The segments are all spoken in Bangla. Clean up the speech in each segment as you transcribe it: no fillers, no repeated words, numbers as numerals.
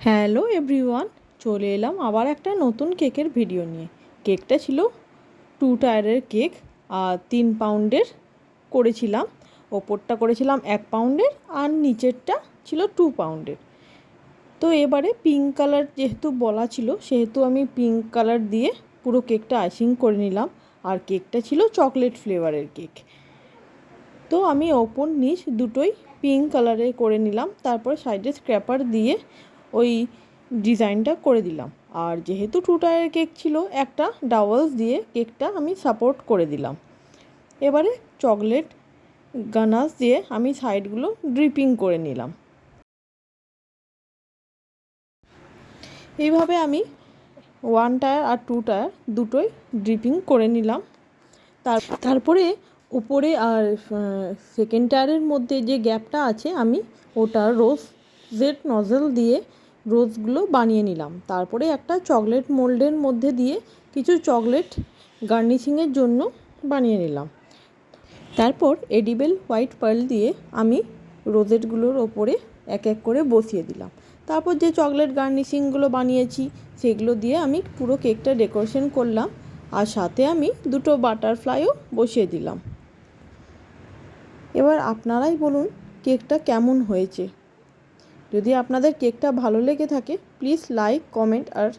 হ্যালো এভরিওয়ান, চলে এলাম আবার একটা নতুন কেকের ভিডিও নিয়ে। কেকটা ছিল 2 টায়ারের কেক আর 3 পাউন্ডের করেছিলাম। ওপরটা করেছিলাম 1 পাউন্ডের আর নিচেরটা ছিল 2 পাউন্ডের। তো এবারে পিঙ্ক কালার যেহেতু বলা ছিল, সেহেতু আমি পিঙ্ক কালার দিয়ে পুরো কেকটা আইসিং করে নিলাম। আর কেকটা ছিল চকলেট ফ্লেভারের কেক। তো আমি ওপর নিচ দুটোই পিঙ্ক কালারে করে নিলাম। তারপর সাইডে স্ক্র্যাপার দিয়ে ওই ডিজাইনটা করে দিলাম। আর যেহেতু 2 টায়ারের কেক ছিল, একটা ডাবলস দিয়ে কেকটা আমি সাপোর্ট করে দিলাম। এবারে চকলেট গানাশ দিয়ে আমি সাইডগুলো ড্রিপিং করে নিলাম। এইভাবে আমি 1 টায়ার আর 2 টায়ার দুটোই ড্রিপিং করে নিলাম। তারপরে উপরে আর সেকেন্ড টায়ারের মধ্যে যে গ্যাপটা আছে, আমি ওটা রোজের নজল দিয়ে রোজগুলো বানিয়ে নিলাম। তারপরে একটা চকলেট মোল্ডের মধ্যে দিয়ে কিছু চকলেট গার্নিশিংয়ের জন্য বানিয়ে নিলাম। তারপর এডিবেল হোয়াইট পার্ল দিয়ে আমি রোজেটগুলোর ওপরে এক এক করে বসিয়ে দিলাম। তারপর যে চকলেট গার্নিশিংগুলো বানিয়েছি সেগুলো দিয়ে আমি পুরো কেকটা ডেকোরেশন করলাম। আর সাথে আমি দুটো বাটারফ্লাইও বসিয়ে দিলাম। এবার আপনারাই বলুন কেকটা কেমন হয়েছে। যদি আপনাদের কেকটা ভালো লেগে থাকে, প্লিজ লাইক, কমেন্ট আর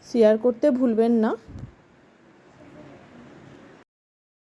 শেয়ার করতে ভুলবেন না।